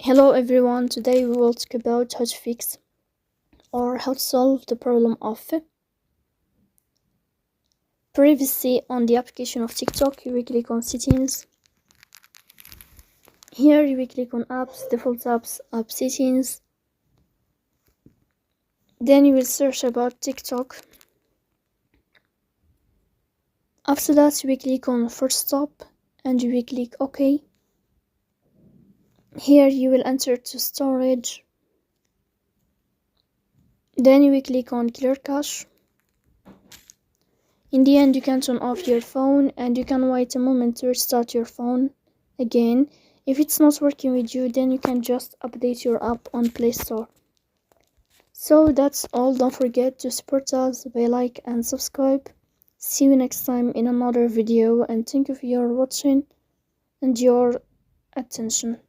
Hello everyone, today we will talk about how to fix or how to solve the problem of privacy on the application of TikTok. You will click on settings. Here you will click on apps, default apps, app settings. Then you will search about TikTok. After that you will click on first stop and you will click OK. Here you will enter to storage. Then you will click on clear cache. In the end, you can turn off your phone and you can wait a moment to restart your phone again. If it's not working with you, then you can just update your app on Play Store. So that's all. Don't forget to support us by like and subscribe. See you next time in another video, and thank you for your watching and your attention.